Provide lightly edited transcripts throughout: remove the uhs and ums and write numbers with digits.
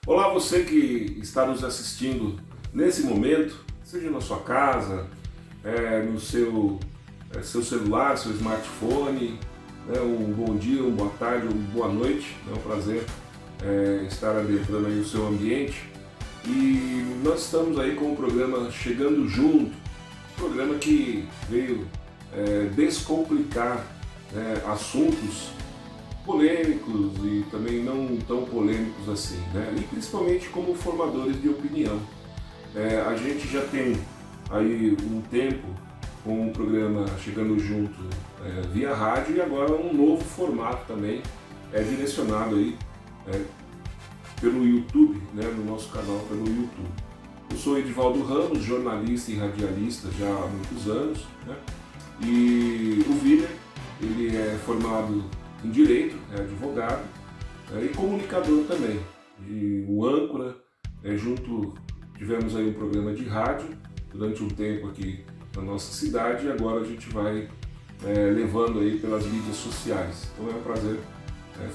Olá, você que está nos assistindo nesse momento, seja na sua casa, no seu celular, seu smartphone, né, um bom dia, uma boa tarde, uma boa noite. É um prazer estar adentrando aí o seu ambiente. E nós estamos aí com o programa Chegando Junto, programa que veio descomplicar assuntos polêmicos e também não tão polêmicos assim, né? E principalmente como formadores de opinião. A gente já tem aí um tempo com o programa Chegando Junto via rádio e agora um novo formato também direcionado aí pelo YouTube, né? No nosso canal pelo YouTube. Eu sou Edivaldo Ramos, jornalista e radialista já há muitos anos, né? E o Willer, ele é formado em Direito, é advogado e comunicador também, e o âncora, tivemos aí um programa de rádio durante um tempo aqui na nossa cidade e agora a gente vai levando aí pelas mídias sociais. Então é um prazer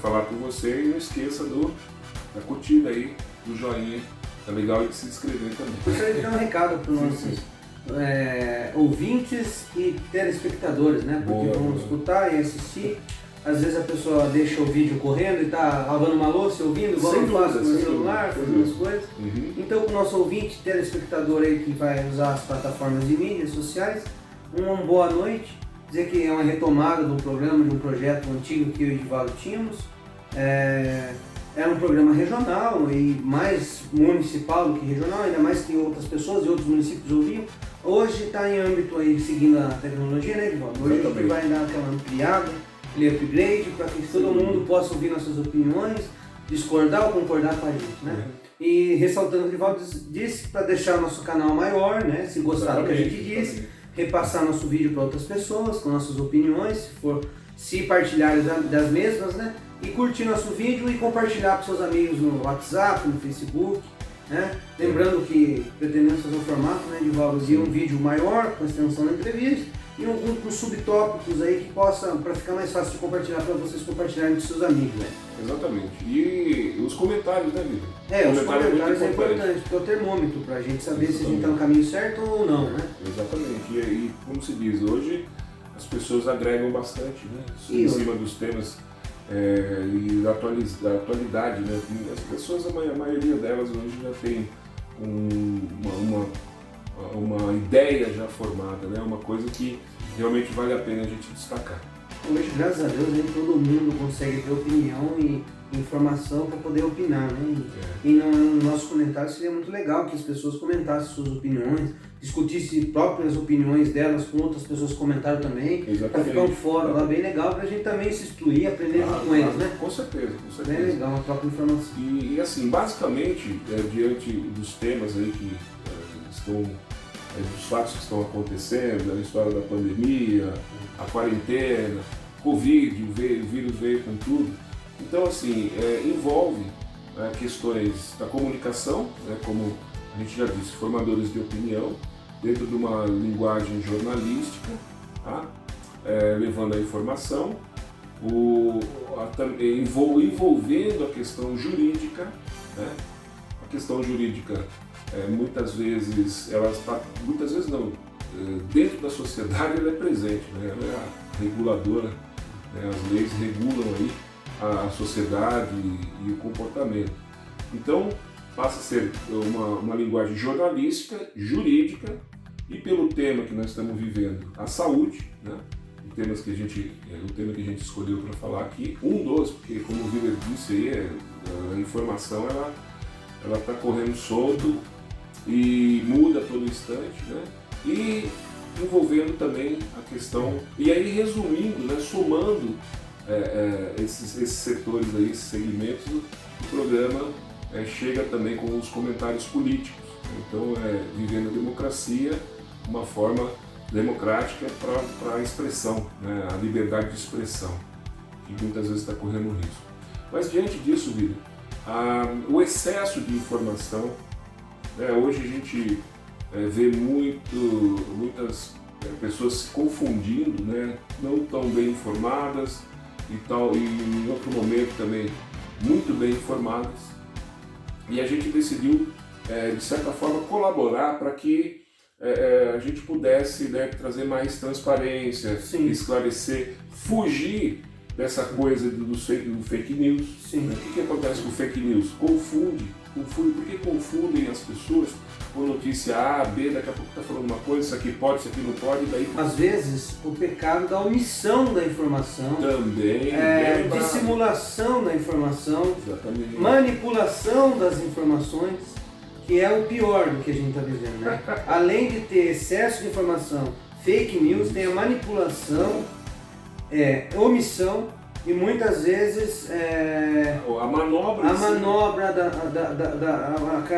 falar com você e não esqueça da curtida aí, do joinha, é legal de se inscrever também. Gostaria de dar um recado para os nossos ouvintes e telespectadores, né? Porque vão escutar e assistir. Às vezes a pessoa deixa o vídeo correndo e está lavando uma louça, ouvindo, igual eu faço no celular, fazendo as coisas. Uhum. Então, o nosso ouvinte, telespectador aí que vai usar as plataformas de mídias sociais, uma boa noite. Dizer que é uma retomada do programa, de um projeto antigo que eu e o Edivaldo tínhamos. Era um programa regional e mais municipal do que regional, ainda mais que outras pessoas de outros municípios ouviam. Hoje está em âmbito aí, seguindo a tecnologia, né, Edivaldo? Hoje a gente vai dar aquela ampliada, upgrade, para que todo mundo possa ouvir nossas opiniões, discordar ou concordar com a gente, né? E ressaltando o que o Edivaldo disse, para deixar o nosso canal maior, né? Se gostar do que a gente disse, repassar nosso vídeo para outras pessoas com nossas opiniões, se partilharem das mesmas, né? E curtir nosso vídeo e compartilhar com seus amigos no WhatsApp, no Facebook, né? Lembrando que pretendemos fazer um formato, né, Edivaldo, de um vídeo maior, com extensão da entrevista, e alguns subtópicos aí que possa, para ficar mais fácil de compartilhar, para vocês compartilharem com seus amigos, né? Exatamente. E os comentários, né, Vitor? Os comentários é importante, porque é o termômetro para a gente saber se a gente está no caminho certo ou não, né? Exatamente. E como se diz, hoje as pessoas agregam bastante, né? Em cima dos temas e da atualidade, né? As pessoas, a maioria delas hoje já tem uma ideia já formada, né? Uma coisa que realmente vale a pena a gente destacar. Hoje, graças a Deus, todo mundo consegue ter opinião e informação para poder opinar, né? E no nosso comentário seria muito legal que as pessoas comentassem suas opiniões, discutissem próprias opiniões delas com outras pessoas que comentaram também, para ficar um fórum lá bem legal para a gente também se instruir, aprender com eles, né? Com certeza, com certeza. Bem legal, uma própria informação. E assim, basicamente, diante dos temas aí que estão, dos fatos que estão acontecendo, a história da pandemia, a quarentena, Covid, o vírus veio com tudo. Então, assim, envolve questões da comunicação, né, como a gente já disse, formadores de opinião, dentro de uma linguagem jornalística, tá? Levando a informação, envolvendo a questão jurídica, né? A questão jurídica, muitas vezes não, dentro da sociedade ela é presente, né? Ela é a reguladora, né? As leis regulam aí a sociedade e o comportamento. Então, passa a ser uma linguagem jornalística, jurídica, e pelo tema que nós estamos vivendo, a saúde, né? O tema que a gente escolheu para falar aqui, porque como o Willer disse aí, a informação ela está correndo solto e muda a todo instante, né? E envolvendo também a questão, e aí resumindo, né, somando esses setores aí, esses segmentos, o programa chega também com os comentários políticos. Então, vivendo a democracia, uma forma democrática para a expressão, né, a liberdade de expressão, que muitas vezes está correndo risco. Mas diante disso, Vitor, o excesso de informação, hoje a gente vê muitas pessoas se confundindo, né, não tão bem informadas e em outro momento também muito bem informadas. E a gente decidiu, de certa forma, colaborar para que a gente pudesse, né, trazer mais transparência, Sim. esclarecer, fugir dessa coisa do fake news. Né? O que acontece com o fake news? Confunde. Por que confundem as pessoas com notícia A, B, daqui a pouco está falando uma coisa, isso aqui pode, isso aqui não pode, daí... Às vezes, o pecado da omissão da informação, Também, dissimulação da informação, exatamente, manipulação das informações, que é o pior do que a gente está vivendo, né? Além de ter excesso de informação, fake news, tem a manipulação, omissão e muitas vezes a manobra a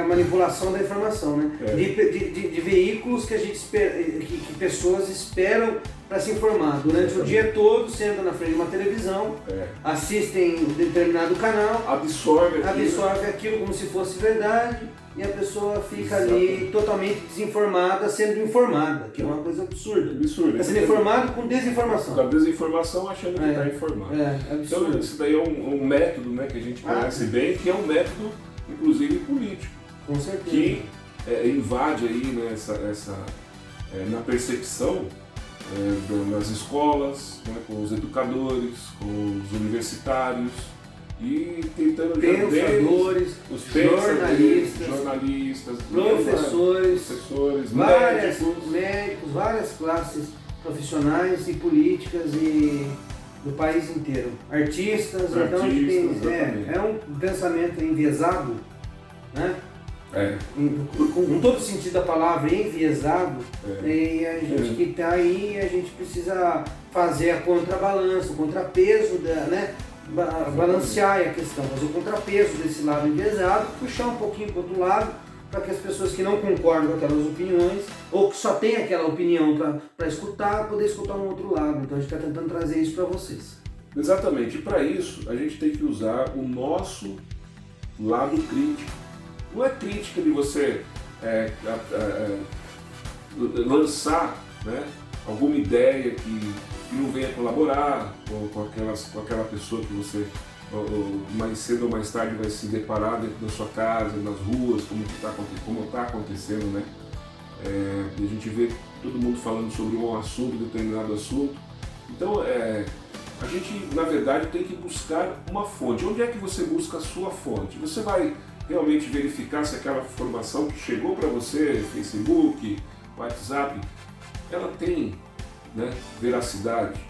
manipulação da informação, né? De veículos que a gente que pessoas esperam para se informar durante o dia todo, sentam na frente de uma televisão, assistem um determinado canal, absorve aquilo como se fosse verdade. E a pessoa fica ali totalmente desinformada, sendo informada, que é uma coisa absurda. Está sendo informado com desinformação. Com desinformação, achando que está informado. Absurdo. Então, isso daí é um método, né, que a gente conhece bem, que é um método, inclusive, político. Com certeza. Que invade aí, né, na percepção nas escolas, né, com os educadores, com os universitários, e tentando pensadores, os jornalistas, professores, médicos, várias classes profissionais e políticas do país inteiro. Artistas, então a gente tem, é um pensamento enviesado, né? Com todo o sentido da palavra, enviesado, e a gente que está aí, a gente precisa fazer a contrabalança, o contrapeso, né? Balancear a questão, fazer o contrapeso desse lado enviesado, puxar um pouquinho para o outro lado, para que as pessoas que não concordam com aquelas opiniões, ou que só tem aquela opinião para escutar, poder escutar um outro lado. Então a gente está tentando trazer isso para vocês. Exatamente, e para isso a gente tem que usar o nosso lado crítico. Não é crítica de você lançar, né, alguma ideia que não venha colaborar com aquela pessoa que você mais cedo ou mais tarde vai se deparar dentro da sua casa, nas ruas, como está acontecendo, né? A gente vê todo mundo falando sobre um assunto, determinado assunto. Então, a gente, na verdade, tem que buscar uma fonte. Onde é que você busca a sua fonte? Você vai realmente verificar se aquela informação que chegou para você, Facebook, WhatsApp, ela tem, né, veracidade?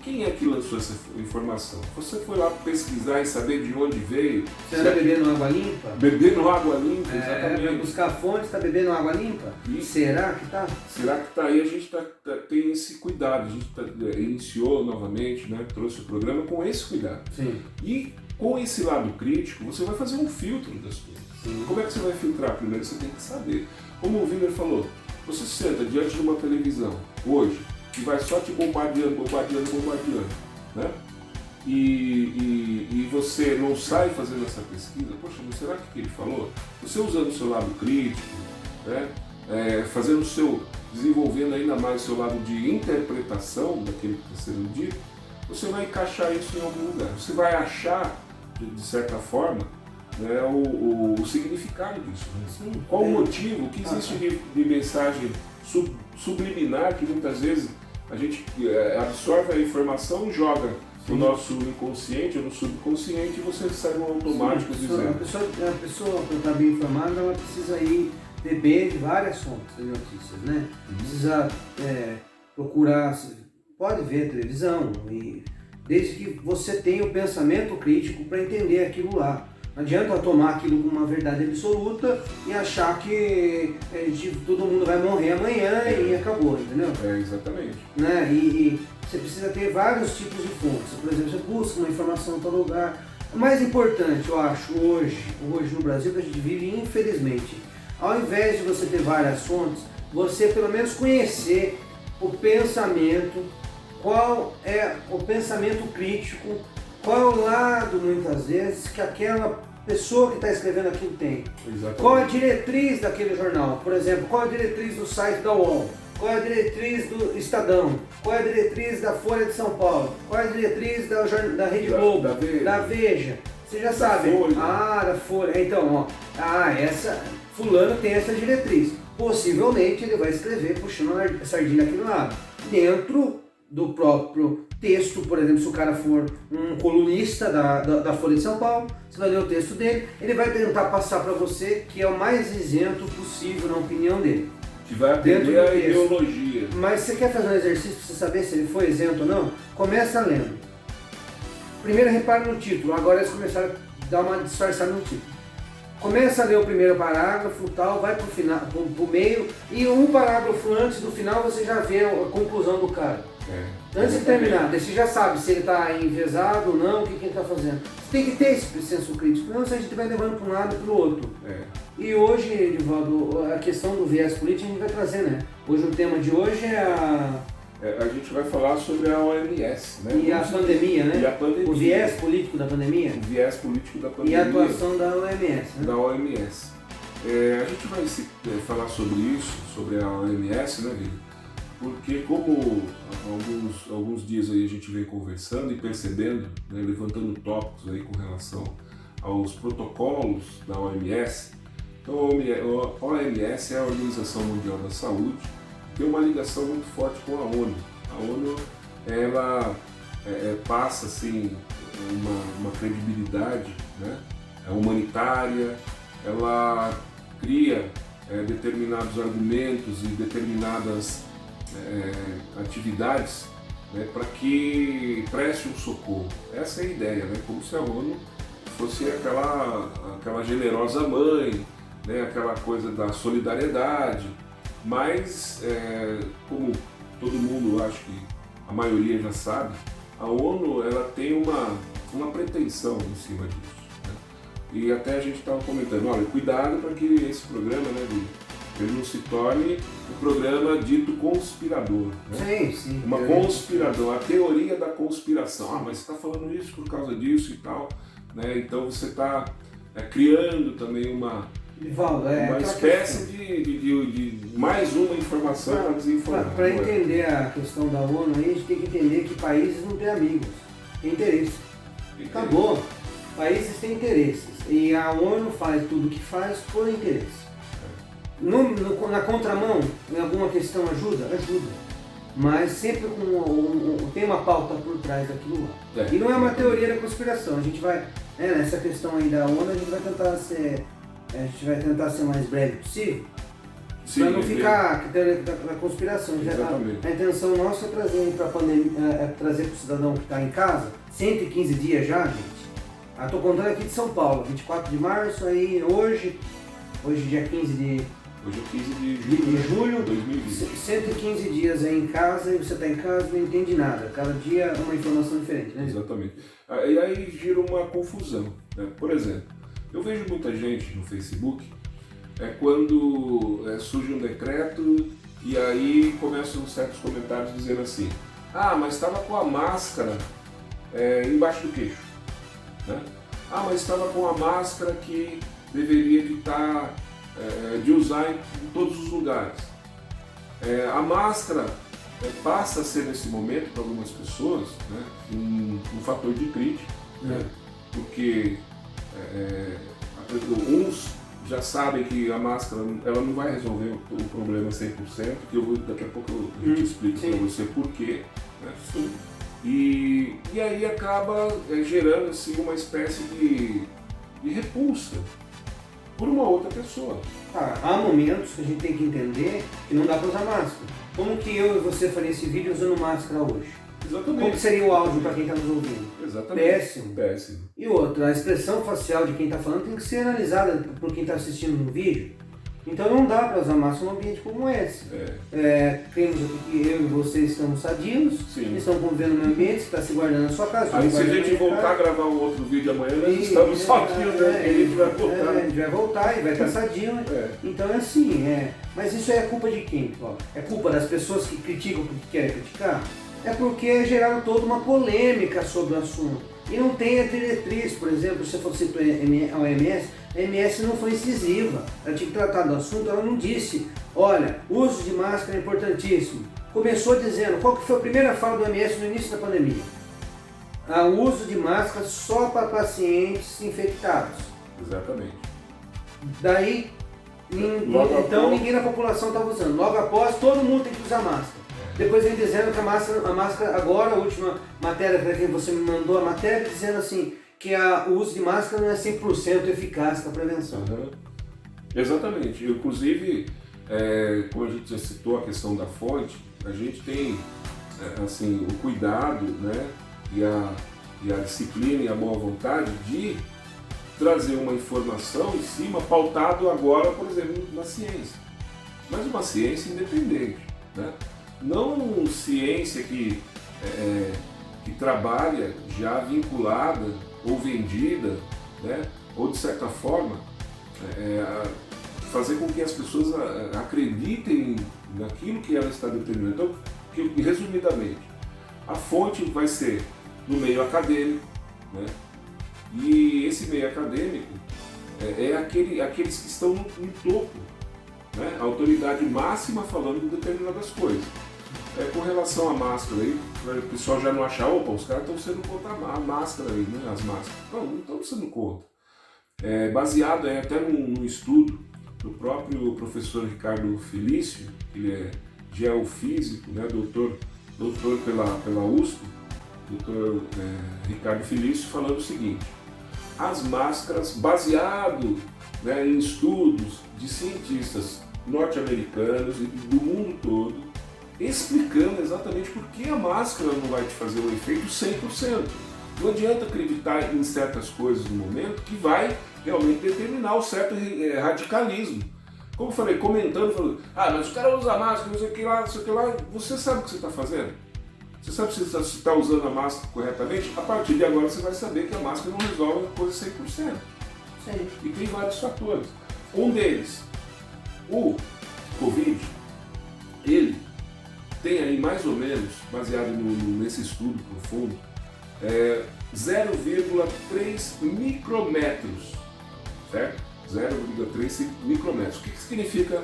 Quem é que lançou essa informação? Você foi lá pesquisar e saber de onde veio? Você está bebendo água limpa? Bebendo água limpa, exatamente. Vai buscar fonte, está bebendo água limpa? Será que está? Será que está aí? A gente tem esse cuidado, a gente iniciou novamente, né, trouxe o programa com esse cuidado. Sim. E com esse lado crítico, você vai fazer um filtro das coisas. Sim. Como é que você vai filtrar? Primeiro você tem que saber. Como o Wiener falou, você se senta diante de uma televisão hoje e vai só te bombardeando, né? E você não sai fazendo essa pesquisa. Poxa, mas será que ele falou? Você usando o seu lado crítico, né? Desenvolvendo ainda mais o seu lado de interpretação daquilo que está sendo dito, você vai encaixar isso em algum lugar. Você vai achar, de certa forma, né, o significado disso. Né? Sim, qual o motivo, o que existe de mensagem subliminar que muitas vezes a gente absorve a informação e joga no nosso inconsciente ou no subconsciente e você recebe um automático dizendo. A pessoa, para estar bem informada, ela precisa ir beber de várias fontes de notícias, né? Precisa procurar, pode ver televisão, desde que você tenha o pensamento crítico para entender aquilo lá. Não adianta tomar aquilo como uma verdade absoluta e achar que todo mundo vai morrer amanhã e acabou, entendeu? Exatamente. Né? E você precisa ter vários tipos de fontes. Por exemplo, você busca uma informação em tal lugar. O mais importante, eu acho, hoje no Brasil que a gente vive, infelizmente, ao invés de você ter várias fontes, você pelo menos conhecer o pensamento, qual é o pensamento crítico, qual é o lado, muitas vezes, que aquela pessoa que está escrevendo aquilo tem. Exatamente. Qual é a diretriz daquele jornal? Por exemplo, qual é a diretriz do site da UOL? Qual é a diretriz do Estadão? Qual é a diretriz da Folha de São Paulo? Qual é a diretriz da Rede Globo? Da Veja? Você já sabe. Folha. Da Folha. Então, fulano tem essa diretriz. Possivelmente ele vai escrever puxando a sardinha aqui do lado. Dentro do próprio texto, por exemplo, se o cara for um colunista da Folha de São Paulo, você vai ler o texto dele, ele vai tentar passar para você que é o mais isento possível na opinião dele. Que vai atender a ideologia. Mas você quer fazer um exercício para você saber se ele foi isento ou não? Começa lendo. Primeiro repare no título, agora eles começaram a dar uma disfarçada no título. Começa a ler o primeiro parágrafo, tal, vai pro final, pro meio, e um parágrafo antes do final você já vê a conclusão do cara. Antes de terminar, você já sabe se ele está enviesado ou não, o que ele está fazendo. Você tem que ter esse senso crítico, senão a gente vai levando para um lado e para o outro. E hoje, Edivaldo, a questão do viés político a gente vai trazer, né? Hoje o tema de hoje é a gente vai falar sobre a OMS, né? E a pandemia, né? E a pandemia. O viés político da pandemia. O viés político da pandemia. E a atuação da OMS, né? Da OMS. A gente vai falar sobre isso, sobre a OMS, né, Guilherme? Porque como alguns dias aí a gente vem conversando e percebendo, né, levantando tópicos aí com relação aos protocolos da OMS. Então a OMS é a Organização Mundial da Saúde, tem uma ligação muito forte com a ONU. A ONU, ela passa assim uma credibilidade, né, humanitária, ela cria determinados argumentos e determinadas atividades, né, para que preste um socorro. Essa é a ideia, né, como se a ONU fosse aquela generosa mãe, né, aquela coisa da solidariedade, mas como todo mundo, acho que a maioria já sabe, a ONU ela tem uma pretensão em cima disso, né? E até a gente estava comentando, olha, cuidado para que esse programa, né, ele não se torne um programa dito conspirador, né? Sim. Uma conspirador, a teoria da conspiração. Mas você está falando isso por causa disso e tal, né? Então você está criando também uma espécie de mais uma informação para desinformar. Para entender a questão da ONU, a gente tem que entender que países não têm amigos, tem interesse. Acabou. Países têm interesses e a ONU faz tudo o que faz por interesse. Na contramão, em alguma questão ajuda? Ajuda. Mas sempre tem uma pauta por trás daquilo lá. E não é uma teoria da conspiração. A gente vai, nessa questão aí da ONU, a gente vai tentar ser o mais breve possível. Para não ficar teoria da conspiração. A intenção nossa é trazer para a pandemia, trazer para o cidadão que está em casa, 115 dias já, gente. Estou contando aqui de São Paulo, 24 de março, aí hoje dia 15 de... Hoje é 15 de julho de 2020. 115 dias aí em casa e você está em casa e não entende nada. Cada dia é uma informação diferente, né? Exatamente. E aí gira uma confusão, né? Por exemplo, eu vejo muita gente no Facebook quando surge um decreto e aí começam certos comentários dizendo assim: mas estava com a máscara embaixo do queixo, né? Mas estava com a máscara que deveria evitar de usar em todos os lugares. A máscara passa a ser nesse momento para algumas pessoas, né, um fator de crítica, né, porque uns já sabem que a máscara ela não vai resolver o problema 100%, que daqui a pouco a gente explica para você por quê, né? E aí acaba gerando assim, uma espécie de repulsa por uma outra pessoa. Há momentos que a gente tem que entender que não dá para usar máscara. Como que eu e você faria esse vídeo usando máscara hoje? Exatamente. Como seria o áudio para quem está nos ouvindo? Exatamente. Péssimo. E outra, a expressão facial de quem está falando tem que ser analisada por quem está assistindo no vídeo. Então não dá para usar máscara num ambiente como esse. Cremos aqui que eu e você estamos sadios, estamos convivendo no ambiente, você está se guardando na sua casa. Aí se a gente voltar a gravar um outro vídeo amanhã, nós estamos sadios, né? A gente vai voltar. A gente vai voltar e vai estar sadio, né? Então é assim, mas isso é culpa de quem? É culpa das pessoas que criticam porque querem criticar? É porque geraram toda uma polêmica sobre o assunto. E não tem a diretriz, por exemplo, se você citou a OMS, a OMS não foi incisiva. Ela tinha que tratar do assunto, ela não disse, olha, o uso de máscara é importantíssimo. Começou dizendo, qual que foi a primeira fala do OMS no início da pandemia? o uso de máscara só para pacientes infectados. Exatamente. Daí, então ninguém na população estava usando. Logo após, todo mundo tem que usar máscara. Depois vem dizendo que a máscara agora, a última matéria que você me mandou, a matéria dizendo assim, que o uso de máscara não é 100% eficaz para a prevenção. Uhum. Exatamente. Inclusive, como a gente já citou a questão da fonte, a gente tem assim, o cuidado, né, e a disciplina e a boa vontade de trazer uma informação em cima, pautado agora, por exemplo, na ciência. Mas uma ciência independente, né? Não ciência que trabalha já vinculada ou vendida, né? Ou de certa forma fazer com que as pessoas acreditem naquilo que ela está determinando. Então, resumidamente, a fonte vai ser no meio acadêmico, né? E esse meio acadêmico aqueles que estão no topo, né? A autoridade máxima falando de determinadas coisas. Com relação à máscara aí, o pessoal já não achar, opa, os caras estão sendo contra a máscara aí, né? As máscaras. Não estão sendo contra. Baseado até num estudo do próprio professor Ricardo Felício, que ele é geofísico, né? doutor pela USP, doutor Ricardo Felício, falando o seguinte: as máscaras, baseado, né, em estudos de cientistas norte-americanos e do mundo todo, explicando exatamente por que a máscara não vai te fazer um efeito 100%. Não adianta acreditar em certas coisas no momento que vai realmente determinar o certo radicalismo. Como eu falei, comentando, mas o cara usa máscara, não sei o que lá, você sabe o que você está fazendo? Você sabe se você está usando a máscara corretamente? A partir de agora você vai saber que a máscara não resolve a coisa 100%. Sim. E tem vários fatores. Um deles, o Covid, ele tem aí mais ou menos, baseado nesse estudo profundo, 0,3 micrômetros, certo? 0,3 micrômetros. O que significa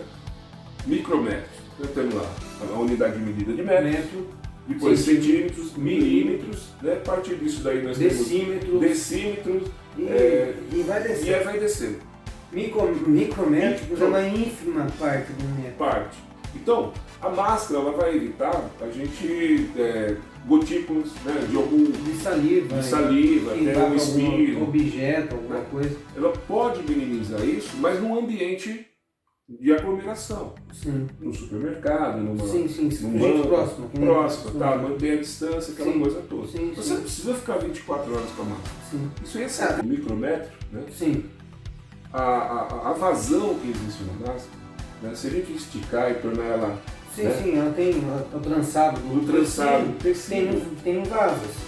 micrômetros? Então temos lá a unidade de medida de metro, depois centímetros, milímetros, né? A partir disso daí nós temos decímetros e vai descendo. E aí vai descendo. Micrométricos é uma ínfima parte do metro. Então, a máscara ela vai evitar a gente gotículas, né, de saliva, até um espirro, objeto, alguma coisa. Ela pode minimizar isso, mas num ambiente de aglomeração. Sim. No supermercado, num banco próximo, manter a distância, aquela coisa toda. Sim, você não precisa ficar 24 horas com a máscara. Sim. Isso aí é o micrômetro, né? Sim. A vazão que existe na máscara, né? Se a gente esticar e tornar ela... Sim, ela tem o trançado do tecido. Tem vasos.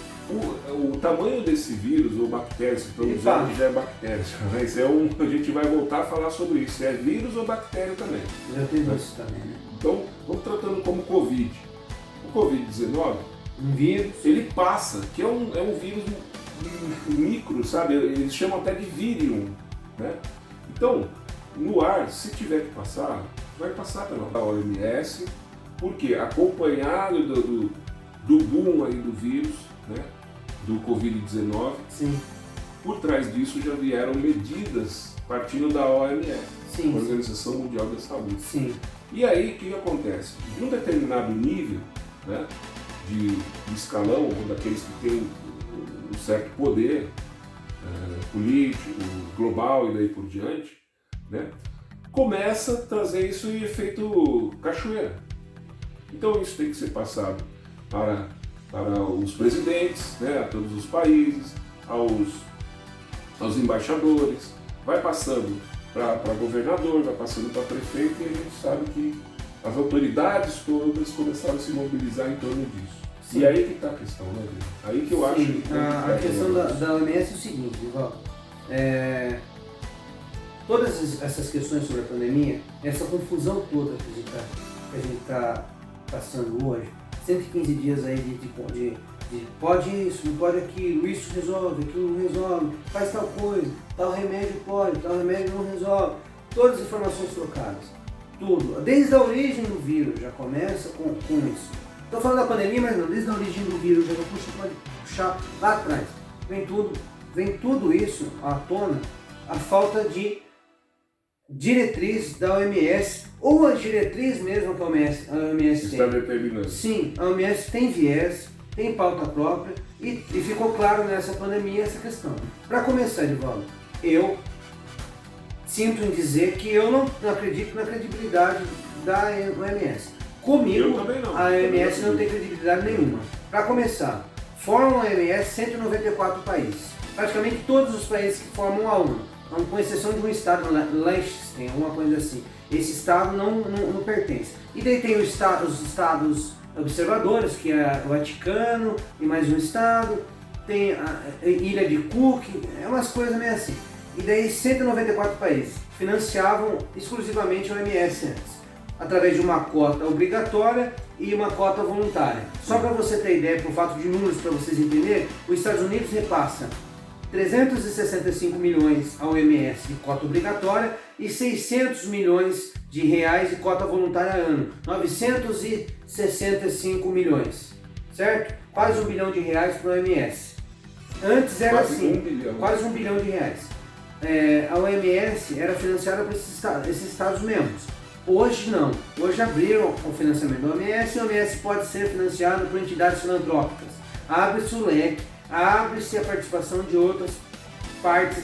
O tamanho desse vírus, ou bactéria, se estamos usando que já é bactéria, né? Isso a gente vai voltar a falar sobre isso. É vírus ou bactéria também. Já tem isso também, né? Então, vamos tratando como Covid. O Covid-19, um vírus, ele passa, que é um vírus micro, sabe? Eles chamam até de virium, né? Então, no ar, se tiver que passar, vai passar pela OMS, porque acompanhado do boom aí do vírus, né? Do Covid-19, por trás disso já vieram medidas partindo da OMS, Organização Mundial da Saúde. Sim. E aí o que acontece? De um determinado nível, né, de escalão, ou daqueles que têm um certo poder político, global e daí por diante, né, começa a trazer isso em efeito cachoeira. Então isso tem que ser passado para os presidentes, né, a todos os países, aos embaixadores, vai passando para governador, vai passando para prefeito, e a gente sabe que as autoridades todas começaram a se mobilizar em torno disso. Sim. E aí que está a questão, né, Vitor? Aí que eu acho que a questão da OMS é o seguinte, Ival, todas essas questões sobre a pandemia, essa confusão toda que a gente está passando hoje, 115 dias aí de pode isso, não pode aquilo, isso resolve, aquilo não resolve, faz tal coisa, tal remédio pode, tal remédio não resolve, todas as informações trocadas, tudo, desde a origem do vírus já começa com isso. Estou falando da pandemia, mas não, desde a origem do vírus, já pode puxar lá atrás. Vem tudo isso à tona, a falta de diretriz da OMS, ou a diretriz mesmo que a OMS está tem. determinando. Sim, a OMS tem viés, tem pauta própria e ficou claro nessa pandemia essa questão. Para começar, Edivaldo, eu sinto em dizer que eu não acredito na credibilidade da OMS. Comigo, a OMS não tem credibilidade nenhuma. Para começar, formam a OMS 194 países. Praticamente todos os países que formam a ONU, com exceção de um estado, Liechtenstein, alguma coisa assim. Esse estado não pertence. E daí tem os estados observadores, que é o Vaticano e mais um estado. Tem a Ilha de Cook, é umas coisas meio assim. E daí 194 países financiavam exclusivamente a OMS antes, através de uma cota obrigatória e uma cota voluntária. Só para você ter ideia, por fato de números para vocês entenderem, os Estados Unidos repassa 365 milhões à OMS de cota obrigatória e 600 milhões de reais de cota voluntária ano, 965 milhões, certo? Quase R$1 bilhão para a OMS. Antes era quase R$1 bilhão. A OMS era financiada por esses estados membros. Hoje não. Hoje abriram o financiamento da OMS e a OMS pode ser financiada por entidades filantrópicas. Abre-se o leque, abre-se a participação de outras partes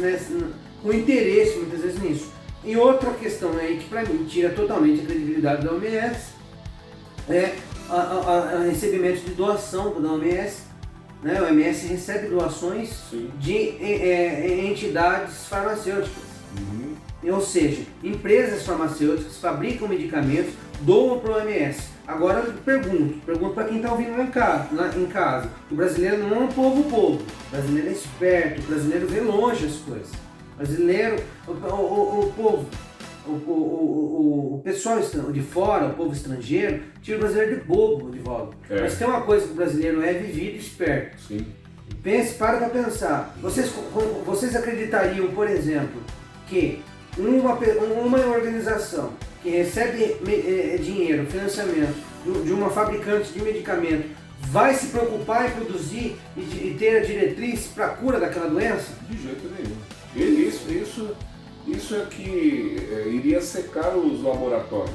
com interesse muitas vezes nisso. E outra questão aí que para mim tira totalmente a credibilidade da OMS é o recebimento de doação da OMS. Né? A OMS recebe doações de entidades farmacêuticas. Ou seja, empresas farmacêuticas fabricam medicamentos, doam para o OMS. Agora eu pergunto para quem está ouvindo lá em casa, o brasileiro não é um povo, o brasileiro é esperto, o brasileiro vê longe as coisas. O brasileiro, o povo, o pessoal de fora, o povo estrangeiro, tira o brasileiro de bobo de volta. Mas tem uma coisa que o brasileiro é vivido e esperto. Sim. Para pensar. Vocês acreditariam, por exemplo, que uma organização que recebe dinheiro, financiamento de uma fabricante de medicamento vai se preocupar em produzir e ter a diretriz para a cura daquela doença? De jeito nenhum. Isso é que iria secar os laboratórios,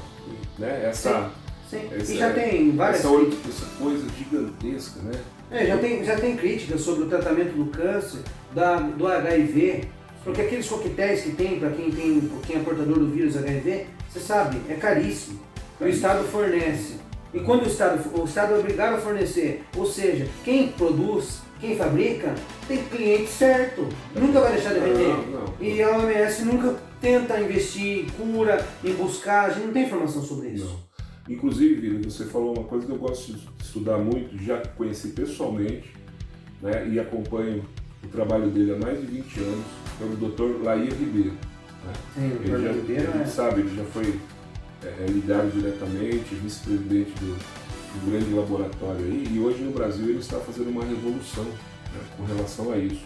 né? Sim. E já tem várias essa coisa gigantesca, né? Já tem críticas sobre o tratamento do câncer, do HIV, porque aqueles coquetéis que tem para quem é portador do vírus HIV, você sabe, é caríssimo. O Estado fornece. E quando o Estado é obrigado a fornecer, ou seja, quem produz, quem fabrica, tem cliente certo, nunca vai deixar de vender. Não. E a OMS nunca tenta investir em cura, em buscar, a gente não tem informação sobre isso. Não. Inclusive, você falou uma coisa que eu gosto de estudar muito, já conheci pessoalmente, né, e acompanho o trabalho dele há mais de 20 anos, que é o Dr. Lair Ribeiro. Né? Sim, o Dr. Ribeiro ele já foi ligado diretamente, vice-presidente do grande laboratório aí, e hoje no Brasil ele está fazendo uma revolução, né, com relação a isso.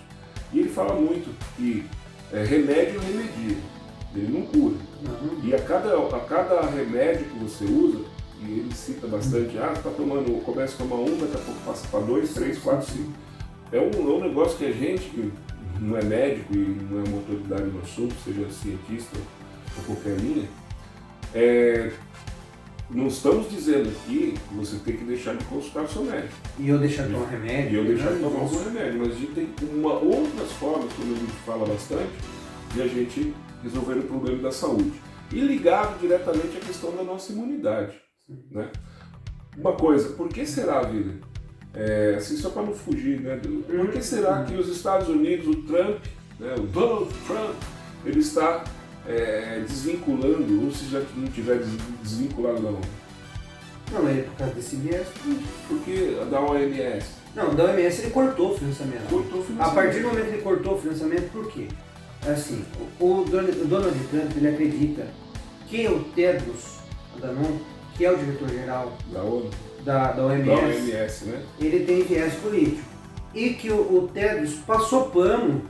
E ele fala muito que remédio remedia, ele não cura. E a cada remédio que você usa, e ele cita bastante, você está tomando, começa a tomar um, daqui a pouco passa para 2, 3, 4, 5. É um negócio que a gente, que não é médico e não é uma autoridade no assunto, seja cientista ou qualquer linha, não estamos dizendo aqui que você tem que deixar de consultar o seu médico. E eu deixar de tomar remédio. Algum remédio, mas a gente tem outras formas, como a gente fala bastante, de a gente resolver o problema da saúde. E ligado diretamente à questão da nossa imunidade. Né? Uma coisa, por que será, Vila? Assim, só para não fugir, né? Por que será que os Estados Unidos, o Trump, né, o Donald Trump, ele está desvinculando, ou se já não tiver desvinculado da ONU? Não, é por causa desse viés. Porque da OMS? Não, da OMS ele cortou o financiamento. A partir do momento que ele cortou o financiamento, por quê? Assim, o Donald Trump, ele acredita que o Tedros Adhanom, que é o diretor-geral da ONU, da OMS, né? ele tem viés político. E que o Tedros passou pano